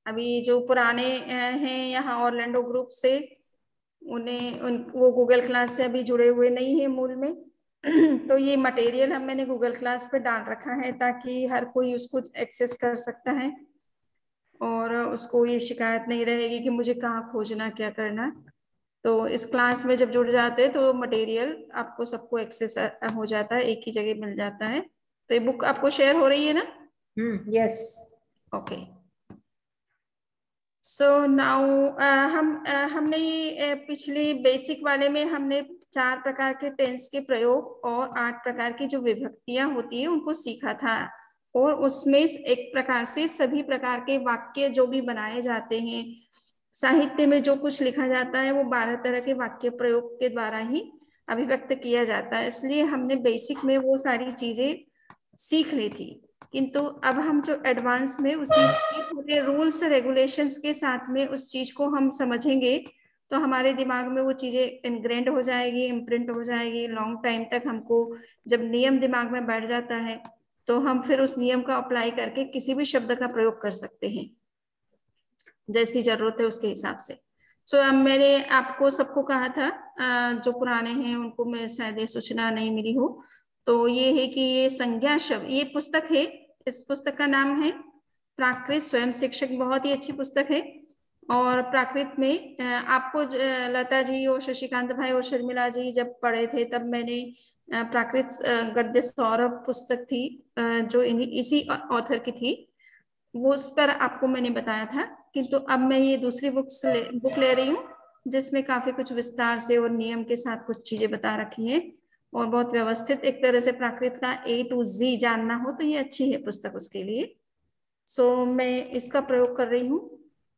अभी जो पुराने हैं यहाँ ऑरलैंडो ग्रुप से, वो गूगल क्लास से अभी जुड़े हुए नहीं है मूल में। तो ये मटेरियल मैंने गूगल क्लास पे डाल रखा है ताकि हर कोई उसको एक्सेस कर सकता है और उसको ये शिकायत नहीं रहेगी कि मुझे कहाँ खोजना, क्या करना। तो इस क्लास में जब जुड़ जाते हैं तो मटेरियल आपको सबको एक्सेस हो जाता है, एक ही जगह मिल जाता है। तो ये बुक आपको शेयर हो रही है ना? यस। ओके। सो नाउ हमने ये पिछली बेसिक वाले में हमने 4 प्रकार के टेंस के प्रयोग और 8 प्रकार की जो विभक्तियां होती है उनको सीखा था। और उसमें एक प्रकार से सभी प्रकार के वाक्य जो भी बनाए जाते हैं, साहित्य में जो कुछ लिखा जाता है, वो 12 तरह के वाक्य प्रयोग के द्वारा ही अभिव्यक्त किया जाता है। इसलिए हमने बेसिक में वो सारी चीजें सीख ली थी। किंतु अब हम जो एडवांस में उसी पूरे रूल्स रेगुलेशंस के साथ में उस चीज को हम समझेंगे तो हमारे दिमाग में वो चीजें इनग्रेंड हो जाएगी, इम्प्रिंट हो जाएगी। लॉन्ग टाइम तक हमको जब नियम दिमाग में बैठ जाता है तो हम फिर उस नियम का अप्लाई करके किसी भी शब्द का प्रयोग कर सकते हैं, जैसी जरूरत है उसके हिसाब से। सो अब मैंने आपको सबको कहा था, जो पुराने हैं उनको मैं शायद ये सूचना नहीं मिली हो, तो ये है कि ये संज्ञा शब्द, ये पुस्तक है, इस पुस्तक का नाम है प्राकृत स्वयं शिक्षक। बहुत ही अच्छी पुस्तक है। और प्राकृत में आपको लता जी और शशिकांत भाई और शर्मिला जी जब पढ़े थे तब मैंने प्राकृत गद्य सौरभ पुस्तक थी, जो इसी ऑथर की थी, वो उस पर आपको मैंने बताया था। किंतु अब मैं ये दूसरी बुक ले रही हूँ जिसमें काफी कुछ विस्तार से और नियम के साथ कुछ चीजें बता रखी है और बहुत व्यवस्थित एक तरह से प्राकृत का A to Z जानना हो तो ये अच्छी है पुस्तक उसके लिए। सो मैं इसका प्रयोग कर रही हूँ।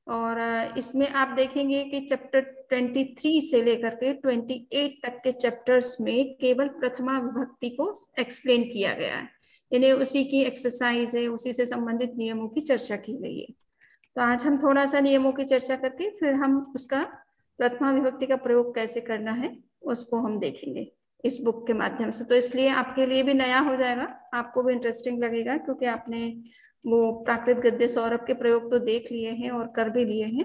और इसमें आप देखेंगे कि चैप्टर 23 से लेकर के 28 तक के चैप्टर्स में केवल प्रथमा विभक्ति को एक्सप्लेन किया गया है। इन्हें उसी की एक्सरसाइज है, उसी से संबंधित नियमों की चर्चा की गई है। तो आज हम थोड़ा सा नियमों की चर्चा करके फिर हम उसका प्रथमा विभक्ति का प्रयोग कैसे करना है उसको हम देखेंगे इस बुक के माध्यम से। तो इसलिए आपके लिए भी नया हो जाएगा, आपको भी इंटरेस्टिंग लगेगा, क्योंकि आपने वो प्राकृत गद्य सौरभ के प्रयोग तो देख लिए हैं और कर भी लिए हैं,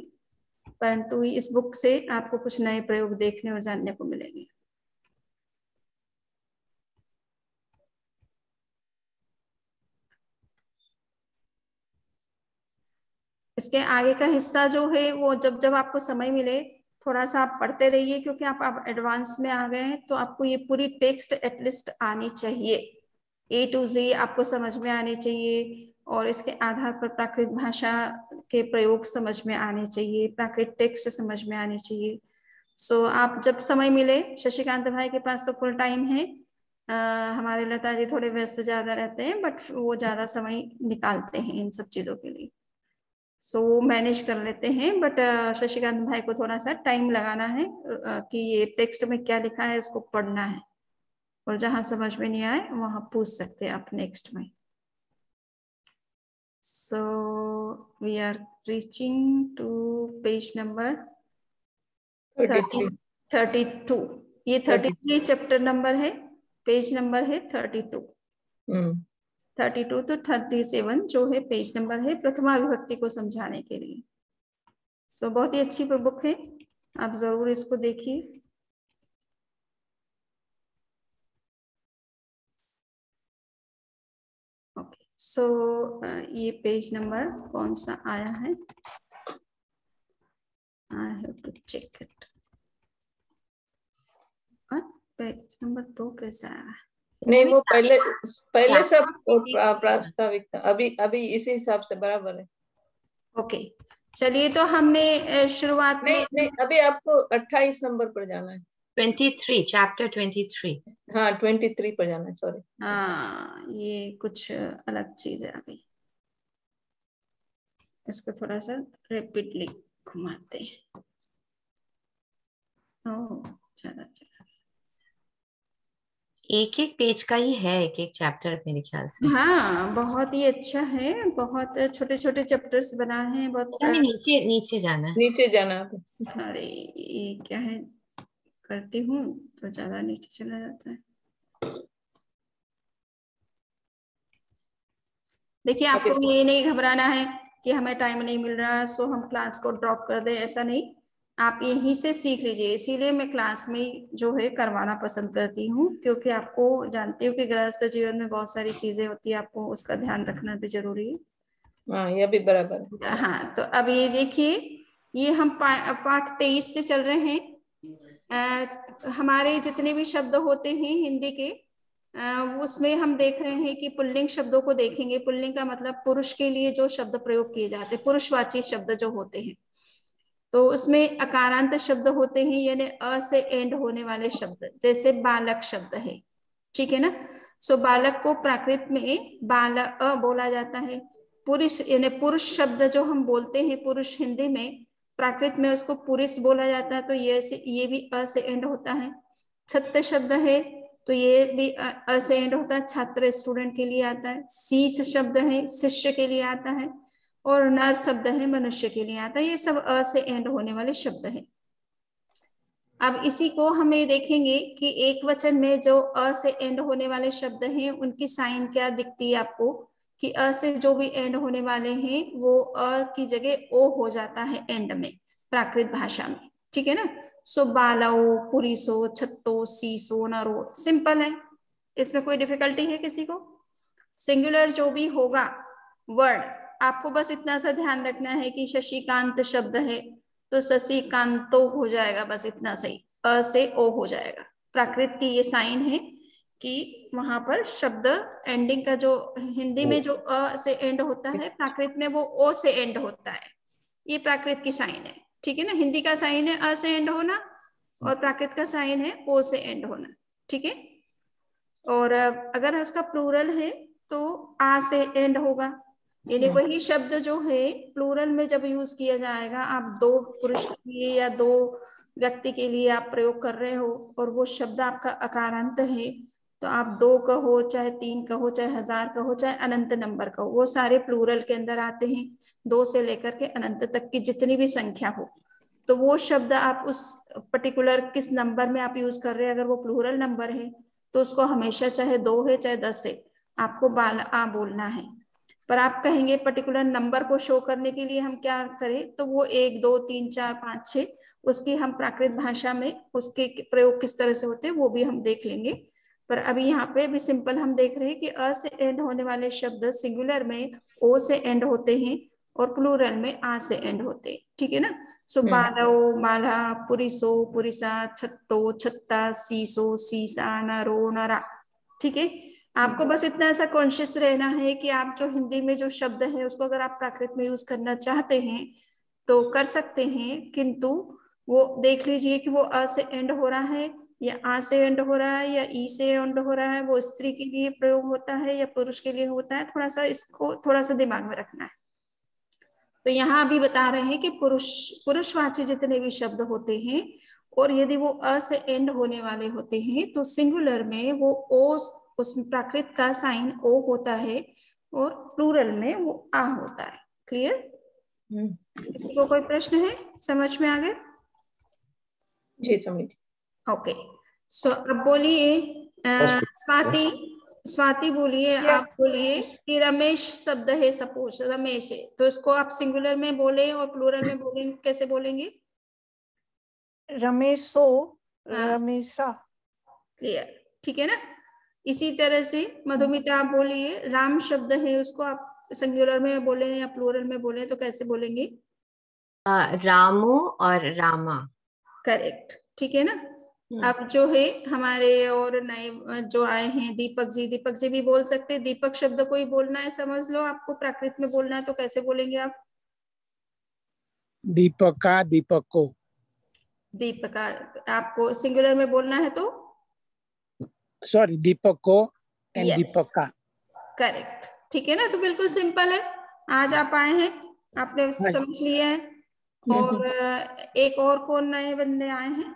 परंतु इस बुक से आपको कुछ नए प्रयोग देखने और जानने को मिलेंगे। इसके आगे का हिस्सा जो है वो जब जब आपको समय मिले थोड़ा सा आप पढ़ते रहिए, क्योंकि आप एडवांस में आ गए हैं तो आपको ये पूरी टेक्स्ट एटलीस्ट आनी चाहिए, A to Z आपको समझ में आनी चाहिए। और इसके आधार पर प्राकृत भाषा के प्रयोग समझ में आने चाहिए, प्राकृत टेक्स्ट समझ में आने चाहिए। सो आप जब समय मिले, शशिकांत भाई के पास तो फुल टाइम है, हमारे लता जी थोड़े व्यस्त ज्यादा रहते हैं बट वो ज्यादा समय निकालते हैं इन सब चीजों के लिए। सो वो मैनेज कर लेते हैं, बट शशिकांत भाई को थोड़ा सा टाइम लगाना है कि ये टेक्स्ट में क्या लिखा है उसको पढ़ना है, और जहां समझ में नहीं आए वहां पूछ सकते हैं आप नेक्स्ट में। So we are reaching to page number 32। ये 33 चैप्टर नंबर है, पेज नंबर है 32। 32 तो 37 जो है पेज नंबर है प्रथमा विभक्ति को समझाने के लिए। सो बहुत ही अच्छी बुक है, आप जरूर इसको देखिए। ओके, सो ये पेज नंबर कौन सा आया है, I have to check it. Page number 2 कैसा आया है? नहीं, वो पहले पहले सब प्रास्ताविक था, अभी अभी इसी हिसाब से बराबर है। ओके, चलिए तो हमने शुरुआत में नहीं, अभी आपको 28 नंबर पर जाना है। 23, चैप्टर 23। हाँ, 23 पर जाना है, सॉरी। हाँ, ये कुछ अलग चीज है। अभी इसको थोड़ा सा रेपिडली घुमाते हैं। ओह, चला चला। एक एक पेज का ही है, एक एक चैप्टर मेरे ख्याल से। हाँ, बहुत ही अच्छा है, बहुत छोटे छोटे चैप्टर्स बना है, बहुत। हमें नीचे नीचे जाना है, नीचे जाना है। अरे ये क्या है, करती हूँ तो ज्यादा नीचे चला जाता है। देखिए, आपको ये नहीं घबराना है कि हमें टाइम नहीं मिल रहा सो हम क्लास को ड्रॉप कर दें, ऐसा नहीं, आप यहीं से सीख लीजिए। इसीलिए मैं क्लास में जो है करवाना पसंद करती हूँ, क्योंकि आपको जानती हूँ कि गृहस्थ जीवन में बहुत सारी चीजें होती है, आपको उसका ध्यान रखना भी जरूरी है। हाँ, यह भी बराबर है। हाँ, तो अब ये देखिए, ये हम पाठ 23 से चल रहे हैं। हमारे जितने भी शब्द होते हैं हिंदी के, उसमें हम देख रहे हैं कि पुल्लिंग शब्दों को देखेंगे। पुल्लिंग का मतलब पुरुष के लिए जो शब्द प्रयोग किए जाते हैं, पुरुषवाची शब्द जो होते हैं, तो उसमें अकारांत शब्द होते हैं, यानी अ से एंड होने वाले शब्द, जैसे बालक शब्द है, ठीक है ना। सो बालक को प्राकृत में बाल अ बोला जाता है। पुरुष यानी पुरुष शब्द जो हम बोलते हैं पुरुष हिंदी में, प्राकृत में उसको पुरुष बोला जाता है, तो ये भी अ से एंड होता है। छत्र शब्द है तो ये भी अ से एंड होता है, छात्र स्टूडेंट के लिए आता है। शीश शब्द है, शिष्य के लिए आता है। और नर शब्द है, मनुष्य के लिए आता है। ये सब अ से एंड होने वाले शब्द हैं। अब इसी को हमें देखेंगे कि एक वचन में जो अ से एंड होने वाले शब्द हैं उनकी साइन क्या दिखती है आपको, कि अ से जो भी एंड होने वाले हैं वो अ की जगह ओ हो जाता है एंड में, प्राकृत भाषा में, ठीक है ना। सो बालो, पुरिसो, छत्तो, सीसो, नरो, सिंपल है, इसमें कोई डिफिकल्टी है किसी को। सिंगुलर जो भी होगा वर्ड, आपको बस इतना सा ध्यान रखना है कि शशिकांत शब्द है तो शशिकांतो हो जाएगा, बस इतना सही, अ से ओ हो जाएगा। प्राकृत की ये साइन है कि वहां पर शब्द एंडिंग का जो हिंदी में जो अ से एंड होता है, प्राकृत में वो ओ से एंड होता है। ये प्राकृत की साइन है, ठीक है ना। हिंदी का साइन है अ से एंड होना और प्राकृत का साइन है ओ से एंड होना, ठीक है। और अगर उसका प्लूरल है तो आ से एंड होगा, यानी वही शब्द जो है प्लूरल में जब यूज किया जाएगा, आप दो पुरुष के लिए या दो व्यक्ति के लिए आप प्रयोग कर रहे हो और वो शब्द आपका अकारांत है, तो आप 2 कहो, चाहे 3 कहो, चाहे 1000 कहो, चाहे अनंत नंबर कहो, वो सारे प्लूरल के अंदर आते हैं। 2 से लेकर के अनंत तक की जितनी भी संख्या हो, तो वो शब्द आप उस पर्टिकुलर किस नंबर में आप यूज कर रहे हैं, अगर वो प्लूरल नंबर है तो उसको हमेशा चाहे 2 है चाहे 10 है, आपको बाल आ बोलना है। पर आप कहेंगे पर्टिकुलर नंबर को शो करने के लिए हम क्या करें, तो वो 1 2 3 4 5 6 उसकी हम प्राकृत भाषा में उसके प्रयोग किस तरह से होते हैं वो भी हम देख लेंगे। पर अभी यहाँ पे भी सिंपल हम देख रहे हैं कि अ से एंड होने वाले शब्द सिंगुलर में ओ से एंड होते हैं और प्लूरल में आ से एंड होते हैं, ठीक है ना। सो बालो, माला, पुरिसो, पुरिसा, छत्तो, छत्ता, सीसो, सीसा, नरो, नरा, ठीक है। आपको बस इतना ऐसा कॉन्शियस रहना है कि आप जो हिंदी में जो शब्द है उसको अगर आप प्राकृत में यूज करना चाहते हैं तो कर सकते हैं, किंतु वो देख लीजिए कि वो अ से एंड हो रहा है या आ से एंड हो रहा है या ई से एंड हो रहा है, वो स्त्री के लिए प्रयोग होता है या पुरुष के लिए होता है, थोड़ा सा इसको थोड़ा सा दिमाग में रखना है। तो यहाँ भी बता रहे हैं कि पुरुषवाची जितने भी शब्द होते हैं और यदि वो अ से एंड होने वाले होते हैं तो सिंगुलर में वो ओ, उसमें प्राकृत का साइन ओ होता है और प्लूरल में वो आ होता है। क्लियर? किसी को कोई प्रश्न है? समझ में आ गया? जी समझ। ओके, सो अब बोलिए स्वाति बोलिए, आप बोलिए कि रमेश शब्द है, सपोज रमेश है, तो इसको आप सिंगुलर में बोले और प्लूरल में बोलेंगे, कैसे बोलेंगे? रमेशो, रमेशा। क्लियर, ठीक है ना। इसी तरह से मधुमिता आप बोलिए, राम शब्द है, उसको आप सिंगुलर में बोले या प्लूरल में बोले तो कैसे बोलेंगे? रामो और रामा। करेक्ट, ठीक है ना। अब जो है हमारे और नए जो आए हैं दीपक जी भी बोल सकते हैं। दीपक शब्द को ही बोलना है, समझ लो आपको प्राकृत में बोलना है तो कैसे बोलेंगे आप? दीपका, दीपको। दीपका आपको सिंगुलर में बोलना है तो सॉरी, दीपको एंड दीपका। करेक्ट, ठीक है ना। तो बिल्कुल सिंपल है, आज आप आए हैं, आपने समझ लिया है। और एक और कौन नए बंदे आए हैं?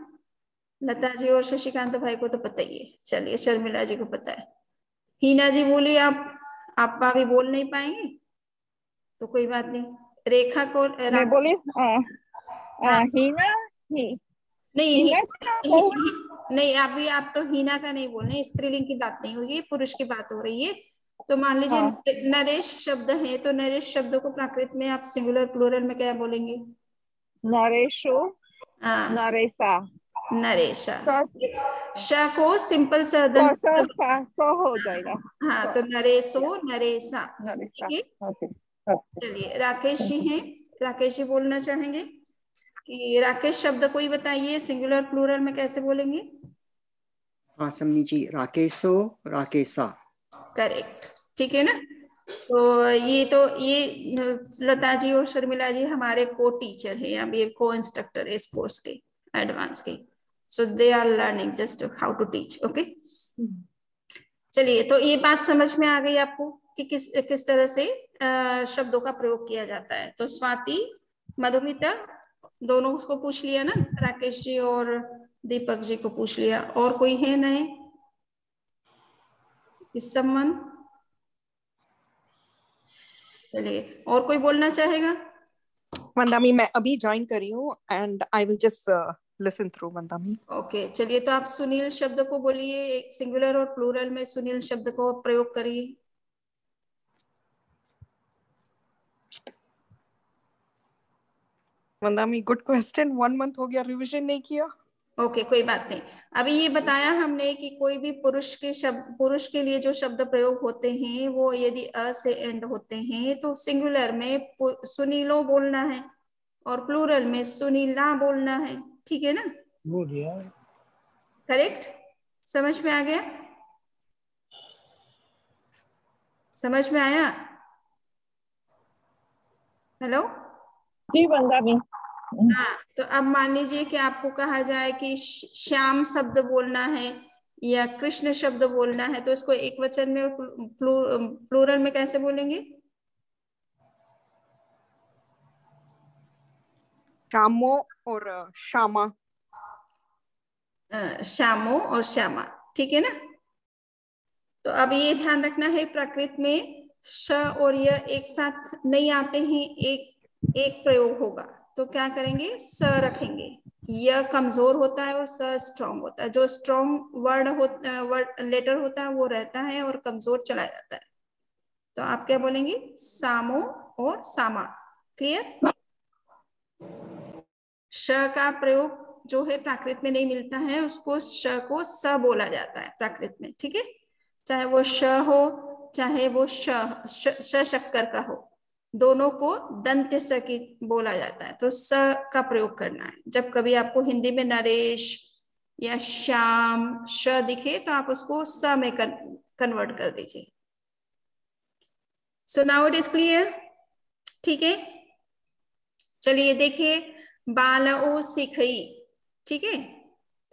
लता जी और शशिकांत भाई को तो पता ही है, चलिए शर्मिला जी को पता है। हीना जी बोलिए, आप अभी बोल नहीं पाएंगे तो कोई बात नहीं। रेखा को मैं बोली हीना ही नहीं हीना नहीं, अभी आप तो हीना का नहीं बोल रहे, स्त्रीलिंग की बात नहीं हुई है, पुरुष की बात हो रही है। तो मान लीजिए हाँ। नरेश शब्द है, तो नरेश शब्द को प्राकृत में आप सिंगुलर प्लूरल में क्या बोलेंगे? नरेशो, हाँ, नरेसा। नरेशा। स श को सिंपल स सर्दन, स स स हो जाएगा। हाँ, तो नरेशो, नरेसा। नरेसा। ठीक है, ओके। चलिए राकेश जी हैं, राकेश जी बोलना चाहेंगे कि राकेश शब्द कोई बताइए सिंगुलर प्लूरल में कैसे बोलेंगे? हाँ सम्मी जी, राकेशो, राकेशा। करेक्ट, ठीक है ना। तो ये लता जी और शर्मिला जी हमारे को टीचर है, अब ये को इंस्ट्रक्टर है इस कोर्स के, एडवांस के। So they are learning just how to teach. Okay, चलिए, तो ये बात समझ में आ गई आपको कि किस किस तरह से शब्दों का प्रयोग किया जाता है। तो स्वाति, मधुमिता दोनों उसको पूछ लिया ना, राकेश जी और दीपक जी को पूछ लिया। और कोई है नए इस संबंध? चलिए, और कोई बोलना चाहेगा? मंदामी, मैं अभी ज्वाइन करी हूँ and I will just listen through मंदामी। ओके, चलिए, तो आप सुनील शब्द को बोलिए, सिंगुलर और प्लूरल में सुनील शब्द को प्रयोग करिए। मंदामी, गुड क्वेश्चन, 1 मंथ हो गया, रिवीजन नहीं किया। ओके, कोई बात नहीं। अभी ये बताया हमने कि कोई भी पुरुष के लिए जो शब्द प्रयोग होते हैं वो यदि अ से एंड होते हैं तो सिंगुलर में सुनीलो बोलना है और प्लूरल में सुनीला बोलना है। ठीक है ना? करेक्ट, समझ में आ गया? समझ में आया? हेलो जी मंदामी। हाँ, तो अब मान लीजिए कि आपको कहा जाए कि श्याम शब्द बोलना है या कृष्ण शब्द बोलना है, तो इसको एक वचन में प्लूरल में कैसे बोलेंगे? श्यामो और श्यामा। श्यामो और श्यामा, ठीक है ना। तो अब ये ध्यान रखना है, प्राकृत में श और य एक साथ नहीं आते हैं, एक प्रयोग होगा। तो क्या करेंगे? स रखेंगे। य कमजोर होता है और स स्ट्रॉन्ग होता है। जो स्ट्रॉन्ग वर्ड लेटर होता है वो रहता है और कमजोर चला जाता है। तो आप क्या बोलेंगे? सामो और सामा। क्लियर? श का प्रयोग जो है प्राकृत में नहीं मिलता है, उसको श को स बोला जाता है प्राकृत में। ठीक है, चाहे वो श हो चाहे वो श शक्कर का हो, दोनों को दंत स की बोला जाता है। तो स का प्रयोग करना है। जब कभी आपको हिंदी में नरेश या श्याम श दिखे तो आप उसको स में कन्वर्ट कर दीजिए। So now it is clear. ठीक है, चलिए देखिए, बालओ सीखई। ठीक है,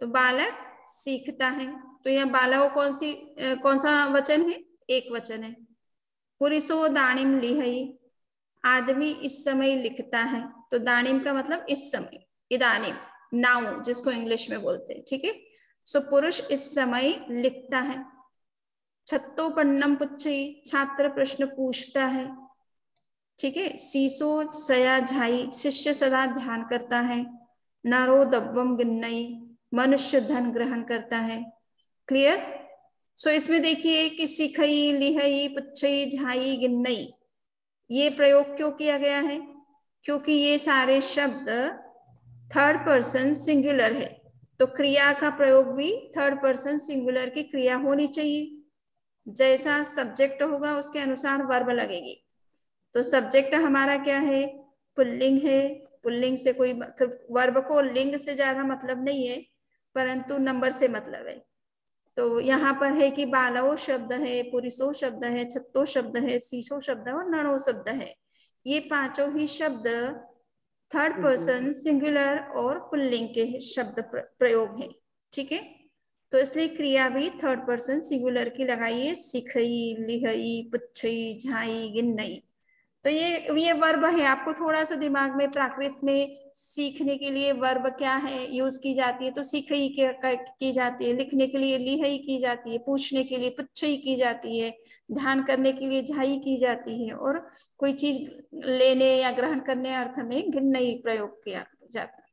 तो बालक सीखता है, तो यह बालओ कौन सा वचन है? एक वचन है। पुरुषो दानिम लिहई, आदमी इस समय लिखता है। तो दानिम का मतलब इस समय, इदानिम, नाउ जिसको इंग्लिश में बोलते हैं। ठीक है, सो पुरुष इस समय लिखता है। छत्तो पन्नम पुच्छई, छात्र प्रश्न पूछता है। ठीक है, सीसो सया झाई, शिष्य सदा ध्यान करता है। नरो दब्बम गिन्नई, मनुष्य धन ग्रहण करता है। क्लियर? सो इसमें देखिए कि सीखई, लिहई, पुच्छई, झाई, गिन्नई, ये प्रयोग क्यों किया गया है? क्योंकि ये सारे शब्द थर्ड पर्सन सिंगुलर है, तो क्रिया का प्रयोग भी थर्ड पर्सन सिंगुलर की क्रिया होनी चाहिए। जैसा सब्जेक्ट होगा उसके अनुसार वर्ब लगेगी। तो सब्जेक्ट हमारा क्या है? पुल्लिंग है। पुल्लिंग से कोई वर्ब को लिंग से ज्यादा मतलब नहीं है, परंतु नंबर से मतलब है। तो यहाँ पर है कि बालवो शब्द है, पुरुषो शब्द है, छत्तो शब्द है, सीसो शब्द है और नणो शब्द है। ये पांचों ही शब्द थर्ड पर्सन सिंगुलर और पुल्लिंग के शब्द प्रयोग है। ठीक है, तो इसलिए क्रिया भी थर्ड पर्सन सिंगुलर की लगाइए। सिखई, लिहई, पुच्छई, झाई, गिन्नई। तो ये वर्ब है। आपको थोड़ा सा दिमाग में प्राकृत में सीखने के लिए वर्ब क्या है यूज की जाती है, तो सीखई की जाती है, लिखने के लिए लिहई की जाती है, पूछने के लिए पुच्छई की जाती है, ध्यान करने के लिए झाई की जाती है, और कोई चीज लेने या ग्रहण करने अर्थ में गिन्नई प्रयोग किया जाता है।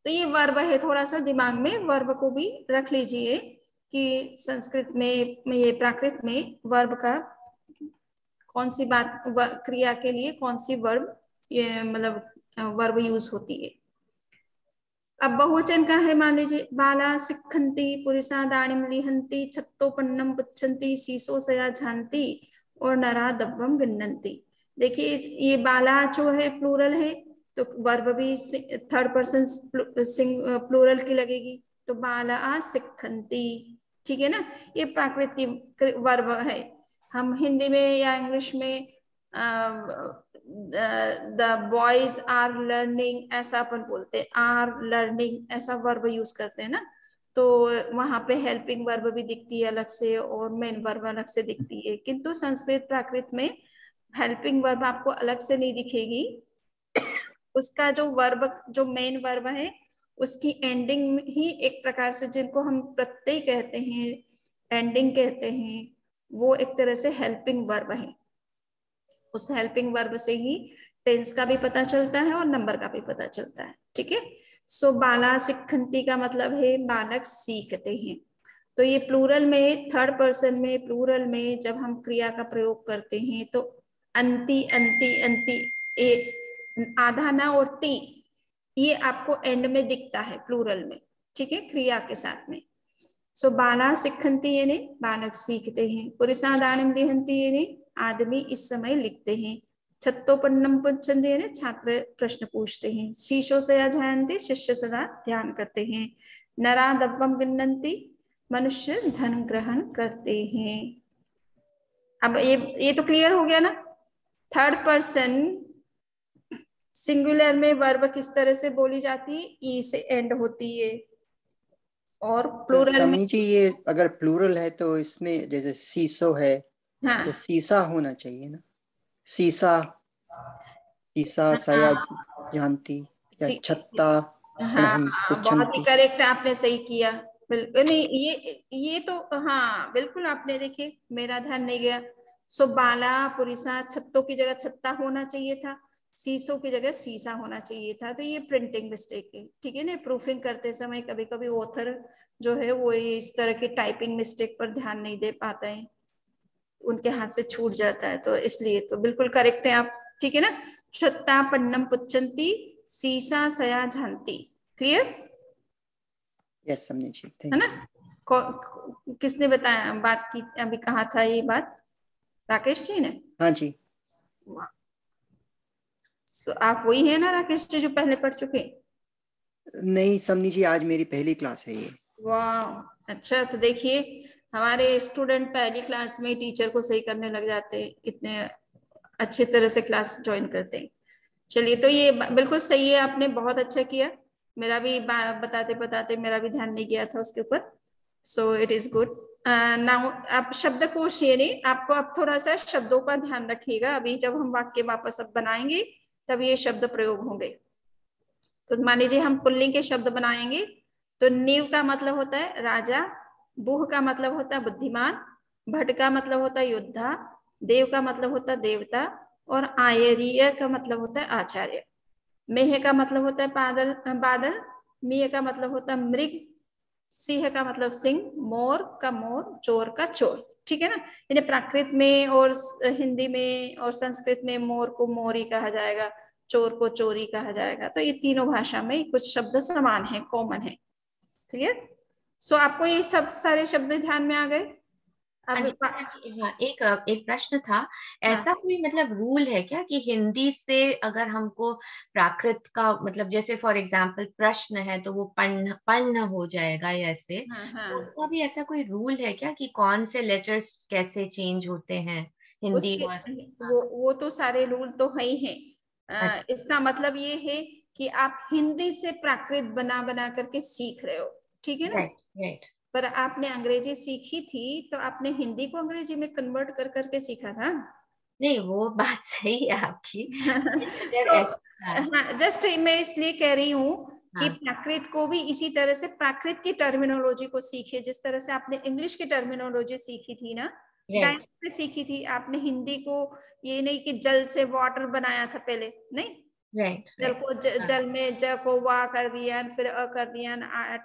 तो ये वर्ब है, थोड़ा सा दिमाग में वर्ब को भी रख लीजिए कि संस्कृत में ये प्राकृत में वर्ब का कौन सी बात क्रिया के लिए कौन सी वर्ब ये मतलब वर्ब यूज होती है। अब बहुवचन का है, मान लीजिए बाला सिक्खन्ति, पुरुषा दाणिम लिहन्ति, छत्तोपन्नम पुच्छन्ति, शीशो सया झान्ति और नरा दब्बम गिन्नन्ति। देखिए ये बाला जो है प्लूरल है तो वर्ब भी थर्ड पर्सन प्लूरल की लगेगी, तो बाला सिक्खन्ति, ठीक है ना। ये प्राकृत की वर्ब है। हम हिंदी में या इंग्लिश में द बॉयज आर लर्निंग ऐसा अपन बोलते हैं, आर लर्निंग ऐसा वर्ब यूज करते हैं ना, तो वहां पे हेल्पिंग वर्ब भी दिखती है अलग से और मेन वर्ब अलग से दिखती है। किंतु संस्कृत प्राकृत में हेल्पिंग वर्ब आपको अलग से नहीं दिखेगी, उसका जो वर्ब जो मेन वर्ब है उसकी एंडिंग ही एक प्रकार से, जिनको हम प्रत्यय कहते हैं, एंडिंग कहते हैं, वो एक तरह से हेल्पिंग वर्ब है। उस हेल्पिंग वर्ब से ही टेंस का भी पता चलता है और नंबर का भी पता चलता है, ठीक है। सो बाला सिक्खन्ति का मतलब है बालक सीखते हैं। तो ये प्लूरल में, थर्ड पर्सन में प्लूरल में जब हम क्रिया का प्रयोग करते हैं तो अंति अंति अंति आधा ना और ती ये आपको एंड में दिखता है प्लूरल में, ठीक है, क्रिया के साथ में। सो बाला सिक्खन्ति यानी बालक सीखते हैं, पुरुषा दाणिम लिहन्ति यानी आदमी इस समय लिखते हैं, छत्तोपन्नम पुच्छन्ति यानी छात्र प्रश्न पूछते हैं, शीशो सया झान्ति शिष्य सदा ध्यान करते हैं, नरा दब्बम गिन्नन्ति मनुष्य धन ग्रहण करते हैं। अब ये तो क्लियर हो गया ना। थर्ड पर्सन सिंगुलर में वर्ब किस तरह से बोली जाती है, ई से एंड होती है, और प्लूरल में जी ये अगर प्लूरल है तो इसमें जैसे सीसो है, हाँ, तो सीसा होना चाहिए ना, सीसा, सीसा सया जानती या छत्ता हाँ, बहुत ही करेक्ट, आपने सही किया, बिल्कुल। नहीं ये तो हाँ बिल्कुल आपने, देखिए मेरा ध्यान नहीं गया। सो बाला पुरुषा, छत्तों की जगह छत्ता होना चाहिए था, शीशों की जगह शीशा होना चाहिए था, तो ये प्रिंटिंग मिस्टेक है, ठीक है ना। प्रूफिंग करते समय कभी कभी ऑथर जो है वो इस तरह की टाइपिंग मिस्टेक पर ध्यान नहीं दे पाते हैं, उनके हाथ से छूट जाता है, तो इसलिए तो बिल्कुल करेक्ट है आप, ठीक है ना। छत्ता पन्नम पुच्छन्ति, सीसा सया झान्ति, क्लियर? यस समझी जी, है ना। किसने बताया बात की, अभी कहा था ये बात? राकेश जी ने। हाँ जी। आप वही है ना राकेश जी जो पहले पढ़ चुके? नहीं समझी जी, आज मेरी पहली क्लास है ये। वाह, अच्छा। तो देखिए हमारे स्टूडेंट पहली क्लास में टीचर को सही करने लग जाते हैं, इतने अच्छी तरह से क्लास ज्वाइन करते हैं। चलिए, तो ये बिल्कुल सही है, आपने बहुत अच्छा किया। मेरा भी बताते बताते मेरा भी ध्यान नहीं गया था उसके ऊपर, so it is good. Now आप शब्दकोश, यानी आपको अब थोड़ा सा शब्दों का ध्यान रखिएगा। अभी जब हम वाक्य वापस अब बनाएंगे तब ये शब्द प्रयोग होंगे। तो मान लीजिए हम पुल्लिंग के शब्द बनाएंगे, तो नीव का मतलब होता है राजा, बुह का मतलब होता है बुद्धिमान, भट का मतलब होता है योद्धा, देव का मतलब होता है देवता, और आयरीय का मतलब होता है आचार्य। मेह का मतलब होता है बादल, मिय का मतलब होता है मृग, सिंह का मतलब सिंह, मोर का मोर, चोर का चोर, ठीक है ना। यानी प्राकृत में और हिंदी में और संस्कृत में मोर को मोरी कहा जाएगा, चोर को चोरी कहा जाएगा। तो ये तीनों भाषा में कुछ शब्द समान है, कॉमन है, क्लियर। सो आपको ये सब सारे शब्द ध्यान में आ गए? अब हाँ, एक प्रश्न था, ऐसा कोई मतलब रूल है क्या कि हिंदी से अगर हमको प्राकृत का मतलब, जैसे फॉर एग्जांपल प्रश्न है तो वो पन्न हो जाएगा ऐसे, तो उसका भी ऐसा कोई रूल है क्या कि कौन से लेटर्स कैसे चेंज होते हैं हिंदी और वो तो सारे रूल तो है ही है। इसका मतलब ये है कि आप हिंदी से प्राकृत बना बना करके सीख रहे हो, ठीक है ना। राइट। पर आपने अंग्रेजी सीखी थी तो आपने हिंदी को अंग्रेजी में कन्वर्ट कर करके सीखा था। नहीं, वो बात सही है आपकी। जस्ट मैं इसलिए कह रही हूँ कि प्राकृत को भी इसी तरह से प्राकृत की टर्मिनोलॉजी को सीखे, जिस तरह से आपने इंग्लिश की टर्मिनोलॉजी सीखी थी ना, डायरेक्ट सीखी थी आपने हिंदी को। ये नहीं कि जल से वाटर बनाया था पहले, नहीं, जल को जल में ज को वा कर दिया, फिर अ कर दिया,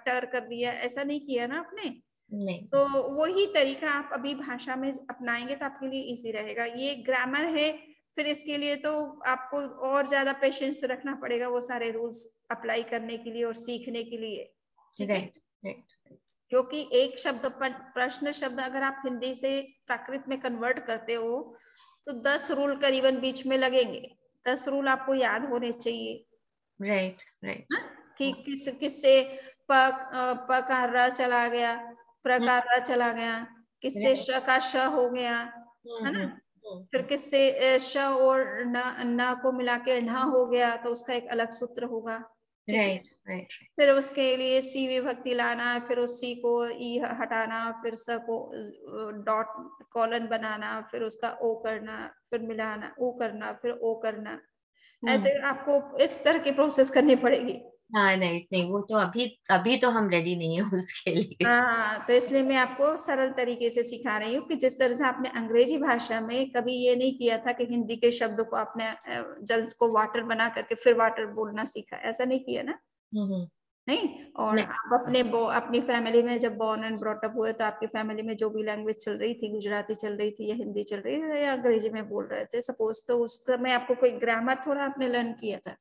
टर कर दिया, ऐसा नहीं किया ना आपने। नहीं। तो वही तरीका आप अभी भाषा में अपनाएंगे तो आपके लिए इजी रहेगा। ये ग्रामर है, फिर इसके लिए तो आपको और ज्यादा पेशेंस रखना पड़ेगा वो सारे रूल्स अप्लाई करने के लिए और सीखने के लिए, ठीक है। क्योंकि एक शब्द प्रश्न शब्द अगर आप हिंदी से प्राकृत में कन्वर्ट करते हो तो 10 रूल करीबन बीच में लगेंगे। 10 रूल आपको याद होने चाहिए। राइट कि किससे प का र चला गया, प्र का र चला गया, किससे श का श हो गया, है ना। फिर किससे श और न को मिला के ढ हो गया तो उसका एक अलग सूत्र होगा। राइट। फिर उसके लिए सी विभक्ति लाना, फिर उस सी को ई हटाना, फिर स को डॉट कॉलन बनाना, फिर उसका ओ करना, फिर मिलाना, ओ करना, फिर ओ करना। ऐसे आपको इस तरह की प्रोसेस करनी पड़ेगी। हाँ नहीं वो तो अभी तो हम रेडी नहीं है उसके लिए। हाँ, तो इसलिए मैं आपको सरल तरीके से सिखा रही हूँ कि जिस तरह से आपने अंग्रेजी भाषा में कभी ये नहीं किया था कि हिंदी के शब्द को आपने जल को वाटर बना करके फिर वाटर बोलना सीखा, ऐसा नहीं किया ना। नहीं। और नहीं। आप अपनी फैमिली में जब बॉर्न एंड ब्रॉट अप हुए तो आपकी फैमिली में जो भी लैंग्वेज चल रही थी, गुजराती चल रही थी या हिंदी चल रही थी या अंग्रेजी में बोल रहे थे सपोज, तो उसका मैं आपको कोई ग्रामर थोड़ा आपने लर्न किया था।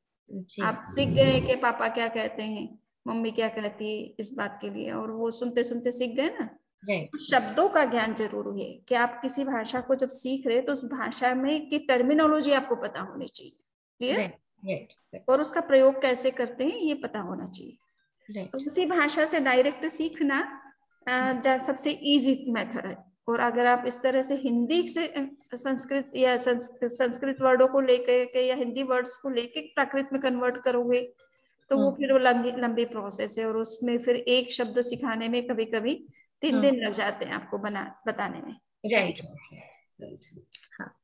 आप सीख गए कि पापा क्या कहते हैं, मम्मी क्या कहती है इस बात के लिए, और वो सुनते सुनते सीख गए ना। तो शब्दों का ज्ञान जरूरी है कि आप किसी भाषा को जब सीख रहे तो उस भाषा में की टर्मिनोलॉजी आपको पता होनी चाहिए, क्लियर, और उसका प्रयोग कैसे करते हैं ये पता होना चाहिए। तो उसी भाषा से डायरेक्ट सीखना सबसे इजी मेथड है। और अगर आप इस तरह से हिंदी से संस्कृत या संस्कृत वर्डों को लेकर या हिंदी वर्ड्स को लेके प्राकृत में कन्वर्ट करोगे तो वो फिर वो लंबी प्रोसेस है, और उसमें फिर एक शब्द सिखाने में कभी कभी 3 दिन लग जाते हैं आपको बताने में।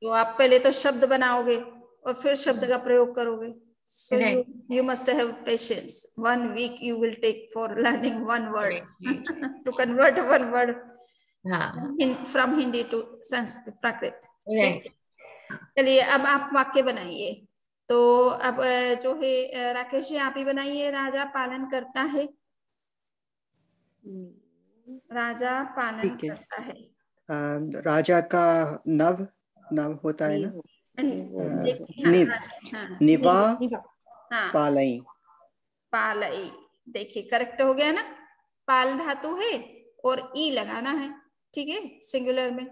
तो आप पहले तो शब्द बनाओगे और फिर शब्द का प्रयोग करोगे। So you must have patience. 1 week you will take for learning one word to convert one word from Hindi to Sanskrit प्राकृत। चलिए अब आप वाक्य बनाइए। तो अब जो है राकेश जी आप ही बनाइए। राजा पालन करता है। राजा पालन करता है। राजा का नव होता है ना, निवा पालई। पालई, देखिए करेक्ट हो गया ना। पाल धातु है और ई लगाना है, ठीक है, सिंगुलर में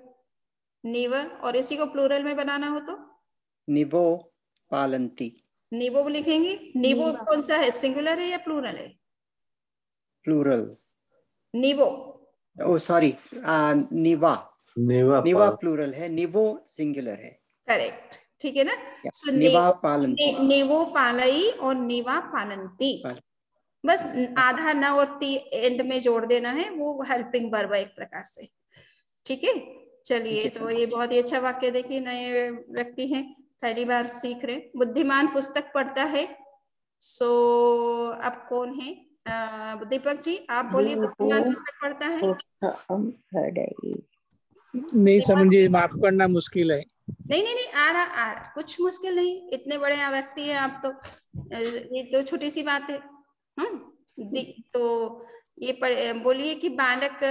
निव, और इसी को प्लूरल में बनाना हो तो निवो पालंती। निवो लिखेंगे। निवो कौन सा है, सिंगुलर है या प्लूरल है? प्लूरल। निवो, ओ सॉरी, निवा प्लूरल है, निवो सिंगुलर है। करेक्ट, ठीक है ना। So, निवा पालंती, निवो पालई और निवा पालंती, बस आधा न और ती एंड में जोड़ देना है, वो हेल्पिंग वर्ब है एक प्रकार से, ठीक है। चलिए तो ये बहुत ही अच्छा वाक्य, देखिए नए व्यक्ति हैं पहली बार सीख रहे। बुद्धिमान पुस्तक पढ़ता है। सो अब कौन है? दीपक जी आप बोलिए, बुद्धिमान पुस्तक पढ़ता है। नहीं समझिए, माफ करना मुश्किल है। नहीं आ रहा कुछ मुश्किल नहीं, इतने बड़े व्यक्ति हैं आप तो, ये तो छोटी सी बात है। तो ये बोलिए कि बालक,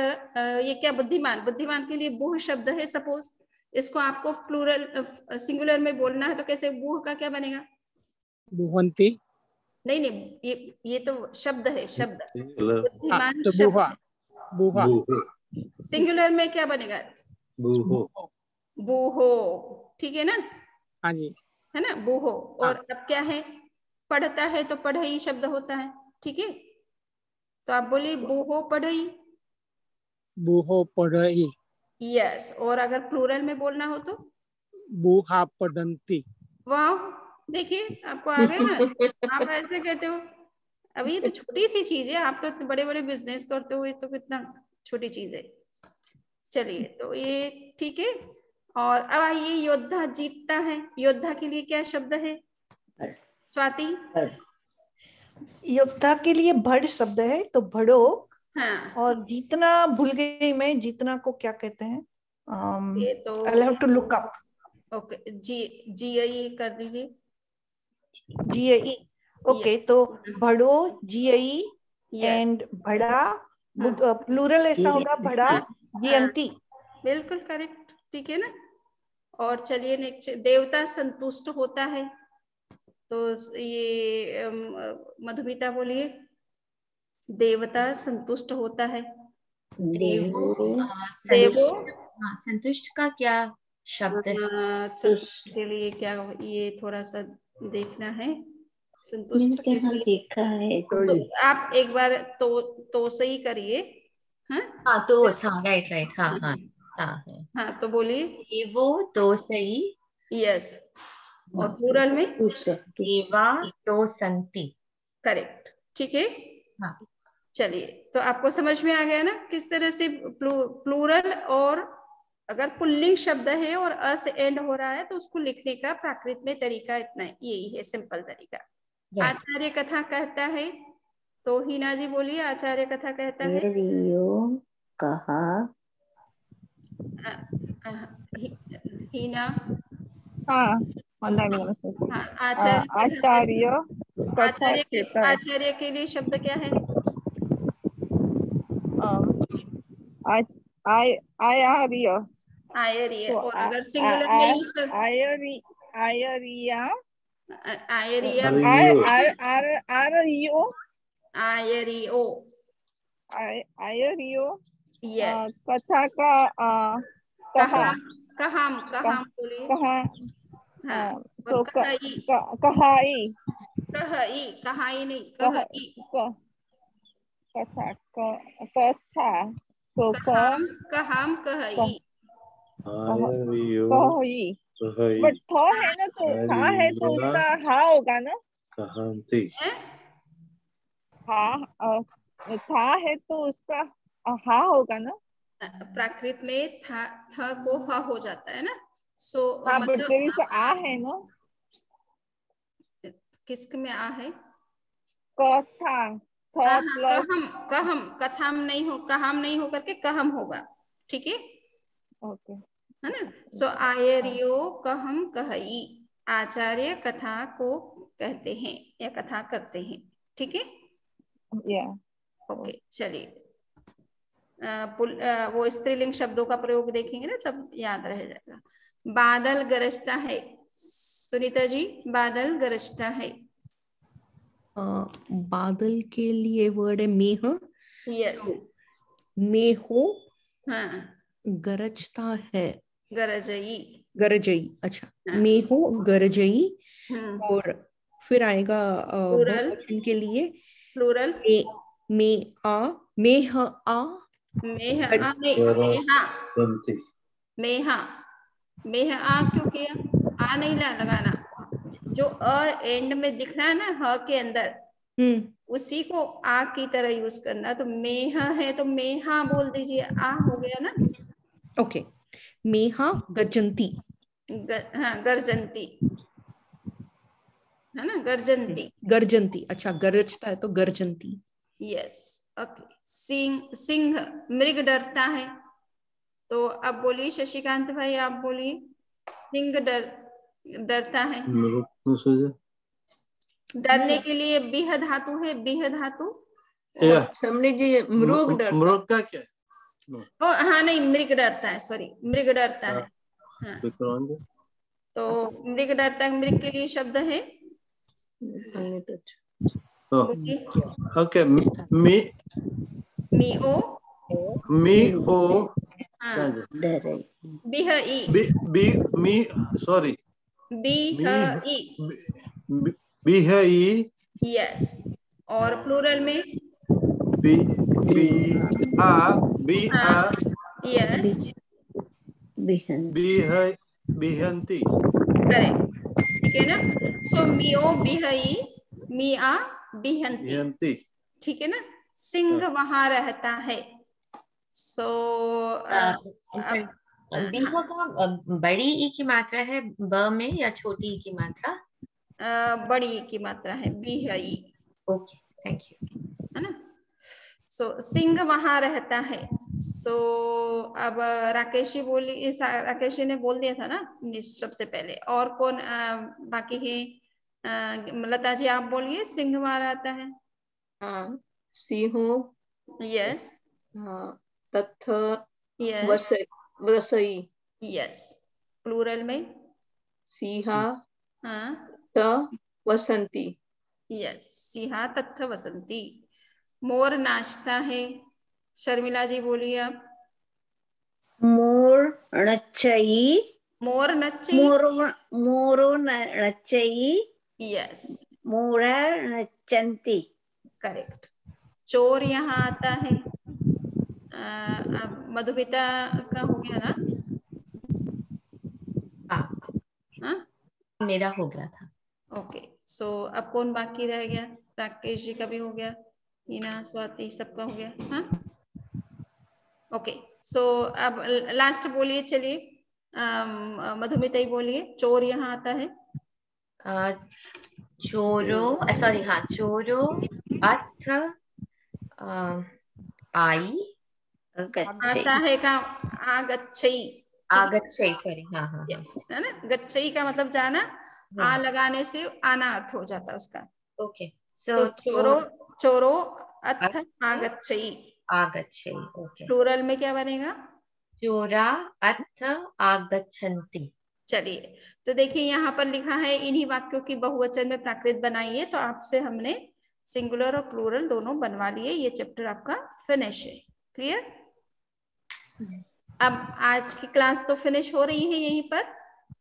ये क्या बुद्धिमान के लिए बूह शब्द है सपोज, इसको आपको प्लूरल सिंगुलर में बोलना है तो कैसे, बूह का क्या बनेगा? बुहंती। नहीं ये तो शब्द है, शब्द बुद्धिमान तो बूहा सिंगुलर में क्या बनेगा? बूहो, ठीक है ना। हाँ जी, है ना, बूहो। और अब क्या है, पढ़ता है तो पढ़ई शब्द होता है, ठीक है। तो आप बोलिए बूहो पढ़ई। बूहो पढ़ई। यस, और अगर प्लूरल में बोलना हो तो बूहा पढ़ंती। वाह, देखिए आपको आ गया ना। आप ऐसे कहते हो, अभी ये तो छोटी सी चीज है, आप तो बड़े बड़े बिजनेस करते हो, ये तो कितना छोटी चीज है। चलिए तो ये ठीक है। और अब आइए, योद्धा जीतता है। योद्धा के लिए क्या शब्द है स्वाति? योद्धा के लिए भड़ शब्द है, तो भड़ो। हाँ। और जीतना भूल गई मैं, जीतना को क्या कहते हैं? ये तो I'll have to look up. Okay, जी कर दीजिए। GAE, okay. तो भड़ो GAE एंड भड़ा प्लूरल ऐसा होगा बड़ा यंती। बिल्कुल करेक्ट, ठीक है ना। और चलिए नेक्स्ट, देवता संतुष्ट होता है, तो ये मधुमिता बोलिए, देवता संतुष्ट होता है। देवो देवो संतुष्ट का क्या शब्द है? संतुष्ट के लिए क्या, ये थोड़ा सा देखना है। संतुष्ट के लिए देखा है तो आप एक बार तो सही करिए। हाँ तो हाँ, राइट राइट, हाँ हाँ हाँ है। हाँ, तो बोलिए। देवो तो सही। यस। और प्लूरल में देवा तो संति। करेक्ट, ठीक है। हाँ चलिए, तो आपको समझ में आ गया ना किस तरह से प्लूरल, और अगर पुल्लिंग शब्द है और अ से एंड हो रहा है तो उसको लिखने का प्राकृत में तरीका इतना यही है, सिंपल तरीका। आचार्य कथा कहता है, तो हीना जी बोलिए, आचार्य कथा कहता है। कहा हीना। हाँ नमस्ते। हाँ, आचार्य आचार्य कथा कहता है। आचार्य के लिए शब्द क्या है? आयर्य। आयर्य। और अगर सिंगुलर में यूज कर आयरिया आयरिया आर्यो आयरियो। आयरियो। यस। कथा का कहा कहाम बोलिए। कहा। हाँ, तो और कहाई कहाई कहाई नहीं, कथा कथा तो कहाम कहाई। कही। बट थ है ना, तो था है तो उसका हा होगा ना। हाँ था है तो उसका हा होगा ना। प्राकृत में था, थ को ह हो जाता है ना। सो हाँ बट मतलब देयर इज आ है ना। किसक में आ है? कथा थ प्लस कथाम नहीं हो, कहाम नहीं हो करके कहम होगा, ठीक है। ओके, है ना। सो आयरियो कहम कहई, आचार्य कथा को कहते हैं या कथा करते हैं, ठीक है। या ओके, चलिए वो स्त्रीलिंग शब्दों का प्रयोग देखेंगे ना, तब याद रह जाएगा। बादल गरजता है, सुनीता जी, बादल गरजता है। बादल के लिए वर्ड है मेह। यस। मेहो हाँ, गरजता है, गरजई। गरजई, अच्छा। हाँ। मेहो गरजई। और फिर आएगा बहुवचन के लिए प्लूरल में आ, मेह आ, मेह आ क्यों किया? आ नहीं लगाना, जो अ एंड में दिख रहा है ना ह के अंदर, उसी को आ की तरह यूज करना। तो मेह है तो मेहा बोल दीजिए, आ हो गया ना। ओके, मेहा गर्जंती। हाँ, गर्जंती है ना, गर्जंती। गर्जंती, अच्छा, गरजता है तो गर्जंती। Yes, okay. सिंह मृग डरता है, तो अब बोलिए शशिकांत भाई, आप बोलिए, सिंह डरता है। डरने के लिए बिह धातु है, बिह धातु। समझ जी, मृग का क्या? ओ हाँ, नहीं, मृग डरता है, सॉरी, मृग डरता है। हाँ, तो मृग डरता है, मृग के लिए शब्द है। ओके, मी ओ बिह ई, सॉरी, बिह ई। यस। और प्लूरल में यस, बिहंती। करेक्ट, ठीक है ना। सो मियो बिहई, मिया बिहंती, ठीक है ना। सिंह वहां रहता है। सो बिह का बड़ी ई की मात्रा है ब में या छोटी ई की मात्रा? बड़ी ई की मात्रा है, बिहई। ओके, थैंक यू, है ना। सो सिंह वहां रहता है। सो अब राकेश जी बोली, राकेश जी ने बोल दिया था ना सबसे पहले। और कौन बाकी है? लता जी आप बोलिए, सिंह वहां रहता है। हाँ, सिंहो। यस। हाँ, तथ यस वसई। यस, प्लूरल में सिंहा हाँ त वसंती। यस, सिंहा तथा वसंती। मोर नाचता है, शर्मिला जी बोलिए आप। मोर नच्चई। मोर नच्ची। मोरो नच्चई। यस मोर नच्चन्ति। करेक्ट। चोर यहाँ आता है, अब मधुमिता का हो गया ना? हाँ, मेरा हो गया था। ओके, सो अब कौन बाकी रह गया? राकेश जी का भी हो गया, हीना, स्वाति, सबका हो गया। हाँ ओके, सो अब लास्ट बोलिए, चलिए मधुमिता ही बोलिए। चोर यहाँ आता है। चोरो, सॉरी, हाँ, चोरो अथ आई। आता है का आगच्छई। आगच्छई, सॉरी, हाँ हाँ हाँ, है ना? गच्छई का मतलब जाना, आ लगाने से आना अर्थ हो जाता है उसका। ओके, तो सो चोरो, चोरो अथ आगच्छई। आगच्छई, ओके। प्लूरल में क्या बनेगा? चोरा अथ आगच्छन्ति। चलिए, तो देखिए यहाँ पर लिखा है इन्हीं वाक्यों की बहुवचन में प्राकृत बनाइए। तो आपसे हमने सिंगुलर और प्लूरल दोनों बनवा लिए। ये चैप्टर आपका फिनिश है। क्लियर? अब आज की क्लास तो फिनिश हो रही है यहीं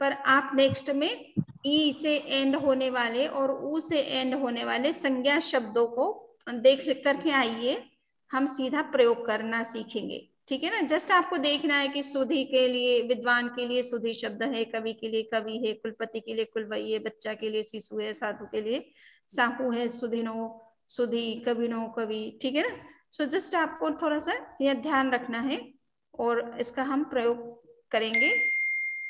पर आप नेक्स्ट में ई से एंड होने वाले और ऊ से एंड होने वाले संज्ञा शब्दों को देख करके आइए, हम सीधा प्रयोग करना सीखेंगे। ठीक है ना? जस्ट आपको देखना है कि सुधी के लिए, विद्वान के लिए सुधी शब्द है, कवि के लिए कवि है, कुलपति के लिए कुलवई है, बच्चा के लिए शिशु है, साधु के लिए साहू है, सुधिनो सुधी, कविनो कवि। ठीक है ना? सो जस्ट आपको थोड़ा सा यह ध्यान रखना है और इसका हम प्रयोग करेंगे।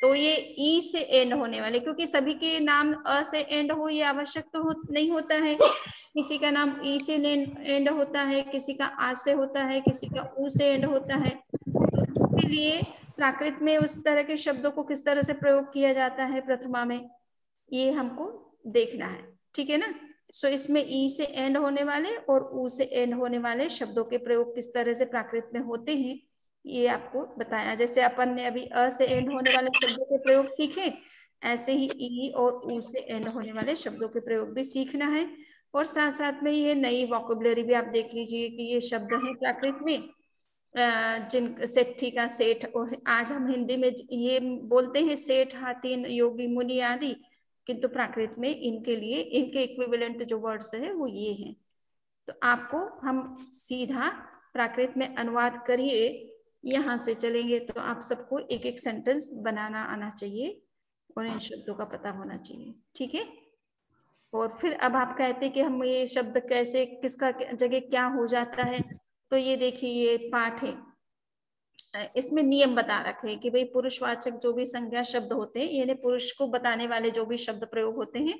तो ये ई से एंड होने वाले, क्योंकि सभी के नाम अ से एंड हो ये आवश्यक तो नहीं होता है। किसी का नाम ई से एंड होता है, किसी का आ से होता है, किसी का ऊ से एंड होता है। तो उसके लिए प्राकृत में उस तरह के शब्दों को किस तरह से प्रयोग किया जाता है प्रथमा में, ये हमको देखना है। ठीक है ना? सो इसमें ई से एंड होने वाले और ऊ से एंड होने वाले शब्दों के प्रयोग किस तरह से प्राकृत में होते हैं, ये आपको बताया। जैसे अपन ने अभी अ से एंड होने वाले शब्दों के प्रयोग सीखे, ऐसे ही ई और ऊ से एंड होने वाले शब्दों के प्रयोग भी सीखना है। और साथ साथ में ये नई वोकेबुलरी भी आप देख लीजिए कि ये शब्द हैं प्राकृत में, जिन सेठी का सेठ, और आज हम हिंदी में ये बोलते हैं सेठ, हाथी, योगी, मुनि आदि, किंतु प्राकृत में इनके लिए इनके इक्विवेलेंट जो वर्ड्स है वो ये हैं। तो आपको हम सीधा प्राकृत में अनुवाद करिए, यहाँ से चलेंगे तो आप सबको एक एक सेंटेंस बनाना आना चाहिए और इन शब्दों का पता होना चाहिए। ठीक है? और फिर अब आप कहते कि हम ये शब्द कैसे, किसका जगह क्या हो जाता है, तो ये देखिए ये पाठ है, इसमें नियम बता रखे हैं कि भाई पुरुषवाचक जो भी संज्ञा शब्द होते हैं, यानी पुरुष को बताने वाले जो भी शब्द प्रयोग होते हैं,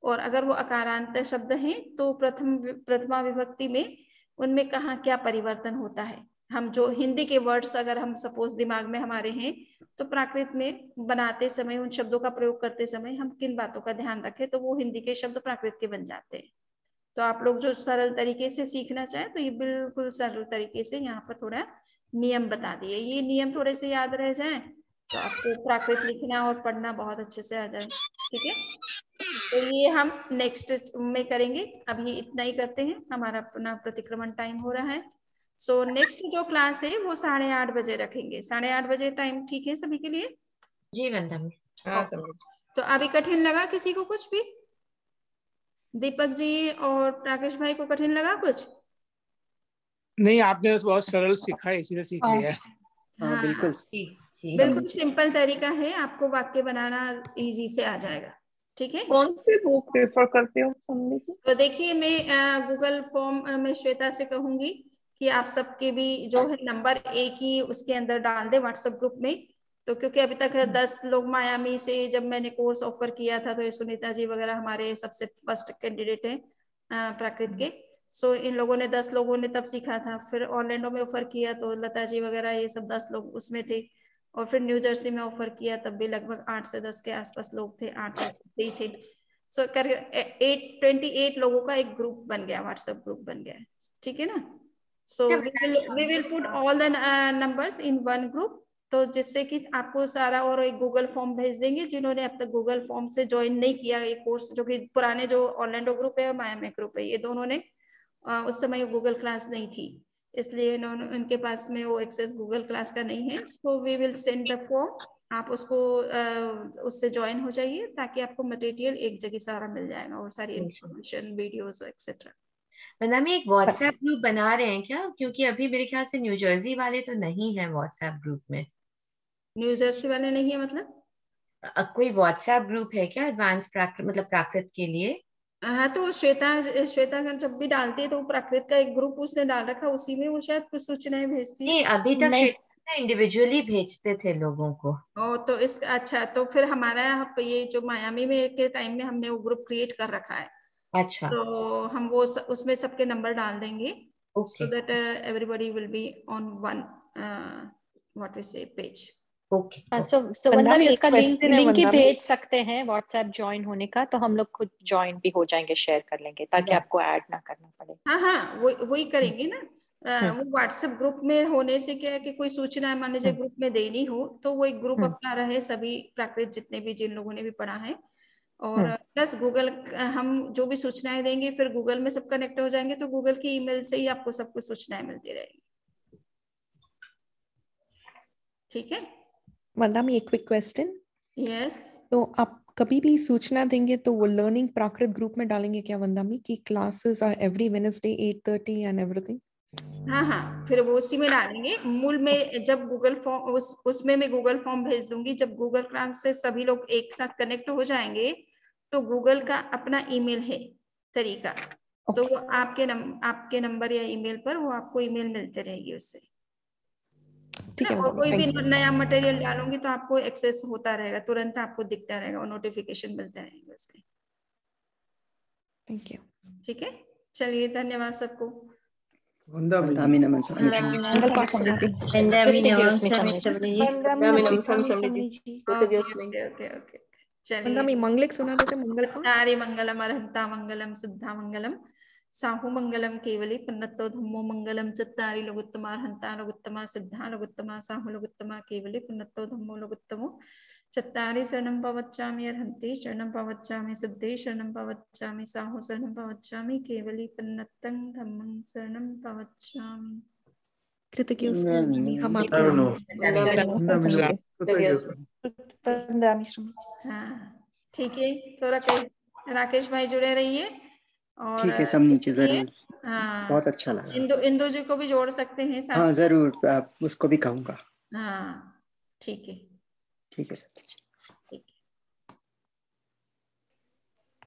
और अगर वो अकारांत शब्द हैं तो प्रथमा विभक्ति में उनमें कहाँ क्या परिवर्तन होता है। हम जो हिंदी के वर्ड्स अगर हम सपोज दिमाग में हमारे हैं, तो प्राकृत में बनाते समय, उन शब्दों का प्रयोग करते समय हम किन बातों का ध्यान रखें, तो वो हिंदी के शब्द प्राकृत के बन जाते हैं। तो आप लोग जो सरल तरीके से सीखना चाहें तो ये बिल्कुल सरल तरीके से यहाँ पर थोड़ा नियम बता दिए। ये नियम थोड़े से याद रह जाएं तो आपको प्राकृत लिखना और पढ़ना बहुत अच्छे से आ जाए। ठीक है? तो ये हम नेक्स्ट में करेंगे, अभी इतना ही करते हैं, हमारा अपना प्रतिक्रमण टाइम हो रहा है। सो नेक्स्ट जो क्लास है वो 8:30 बजे रखेंगे। 8:30 बजे टाइम ठीक है सभी के लिए? जी वंदना मैम। हाँ, तो अभी कठिन लगा किसी को कुछ भी? दीपक जी और राकेश भाई को कठिन लगा कुछ? नहीं, आपने बस बहुत सरल सीखा है, इसीलिए सीख लिया है। हाँ बिल्कुल बिल्कुल सिंपल तरीका है, आपको वाक्य बनाना इजी से आ जाएगा। ठीक है? कौन सी बुक प्रेफर करते हो समझने की? तो देखिए मैं गूगल फॉर्म में श्वेता से कहूंगी कि आप सबके भी जो है नंबर एक ही उसके अंदर डाल दे व्हाट्सएप ग्रुप में। तो क्योंकि अभी तक 10 लोग मायामी से जब मैंने कोर्स ऑफर किया था, तो ये सुनीता जी वगैरह हमारे सबसे फर्स्ट कैंडिडेट हैं प्राकृत के। सो इन लोगों ने 10 लोगों ने तब सीखा था। फिर ऑरलैंडो में ऑफर किया तो लता जी वगैरह ये सब 10 लोग उसमें थे। और फिर न्यू जर्सी में ऑफर किया तब भी लगभग 8 से 10 के आसपास लोग थे, 8 ही थे। सो कर 28 लोगों का एक ग्रुप बन गया, व्हाट्सएप ग्रुप बन गया। ठीक है ना? So we will put all the numbers in one group. तो जिससे कि आपको सारा, और एक गूगल फॉर्म भेज देंगे जिन्होंने अब तक गूगल फॉर्म से ज्वाइन नहीं किया ये कोर्स, जो कि पुराने जो ऑर्लैंडो ग्रुप है और मायामी ग्रुप है, ये दोनों ने उस समय गूगल क्लास नहीं थी, इसलिए उनके पास में वो एक्सेस गूगल क्लास का नहीं है। So we will send the form, आप उसको उससे ज्वाइन हो जाइए ताकि आपको मटेरियल एक जगह सारा मिल जाएगा और सारी इंफॉर्मेशन, वीडियोस एक्सेट्रा। वंदना में एक व्हाट्सएप ग्रुप बना रहे हैं क्या? क्योंकि अभी मेरे ख्याल से न्यू जर्सी वाले तो नहीं है व्हाट्सएप ग्रुप में। न्यू जर्सी वाले नहीं है मतलब? कोई व्हाट्सएप ग्रुप है क्या एडवांस प्राकृत, मतलब प्राकृत के लिए? हाँ, तो श्वेता जब भी डालती है तो प्राकृत का एक ग्रुप उसने डाल रखा, उसी में वो शायद कुछ सूचनाएं भेजती है। नहीं, अभी तक श्वेता इंडिविजुअली भेजते थे लोगों को। ओ, तो इस अच्छा, तो फिर हमारा ये जो मायामी में के टाइम में हमने वो ग्रुप क्रिएट कर रखा है। अच्छा, तो हम वो उसमें सबके नंबर डाल देंगे, okay, so that everybody will be on one what we say page. Okay. So Vandana भी इसका लिंक ही भेज सकते हैं व्हाट्सएप ज्वाइन होने का, तो हम लोग खुद ज्वाइन भी हो जाएंगे, शेयर कर लेंगे ताकि आपको ऐड ना करना पड़े। हाँ, वही करेंगे ना। वो व्हाट्सएप ग्रुप में होने से क्या है कि कोई सूचना मान लीजिए ग्रुप में देनी हो तो वो एक ग्रुप अपना रहे, सभी प्राकृत जितने भी जिन लोगों ने भी पढ़ा है, और प्लस गूगल हम जो भी सूचनाएं देंगे फिर गूगल में सब कनेक्ट हो जाएंगे, तो गूगल की ईमेल से ही आपको सब कुछ सूचनाएं मिलती रहेगी। ठीक है वंदा में एक क्विक क्वेश्चन। यस, तो आप कभी भी सूचना देंगे तो वो लर्निंग प्राकृत ग्रुप में डालेंगे क्या वंदा में कि classes are every Wednesday 8:30 and everything? हाँ, फिर वो उसी में डालेंगे। मूल में जब गूगल फॉर्म उसमें मैं गूगल फॉर्म भेज दूंगी, जब गूगल क्लास से सभी लोग एक साथ कनेक्ट हो जाएंगे तो गूगल का अपना ईमेल है तरीका, तो वो आपके नंबर या ईमेल पर वो आपको ईमेल मिलते रहेगी उससे। ठीक है, और कोई भी नया मटेरियल डालूंगी तो आपको एक्सेस होता रहेगा, तुरंत आपको दिखता रहेगा और नोटिफिकेशन मिलते रहेंगे उसके। Thank you. ठीक है, चलिए धन्यवाद सबको। मंगलिक सुना देते मंगल को। तारी मंगलम अरहंता मंगलम सिद्धा मंगलम साहु मंगलम केवली पन्नतो धम्मो मंगलम चत्तारि लघुत्तमा अरहंता लघुत्तमा सिद्धा लघुत्तमा साहु लघुत्तमा केवली पन्नतो धम्मो लघुत्तमो चत्तारि शरणं पवच्चामि अरहन्ति शरणं पवच्चामि सिद्धे शरणं पवच्चामि साहु शरणं पवच्चामि केवली पन्नतं धम्मं शरणं पवच्चामि। हम आपको ठीक है, तो राकेश भाई जुड़े रहिए और ठीक है, सब नीचे जरूर। हाँ, बहुत अच्छा लगा। इंदु जी को भी जोड़ सकते हैं साथ। हाँ जरूर, उसको भी कहूँगा। हाँ ठीक है ठीक है सर।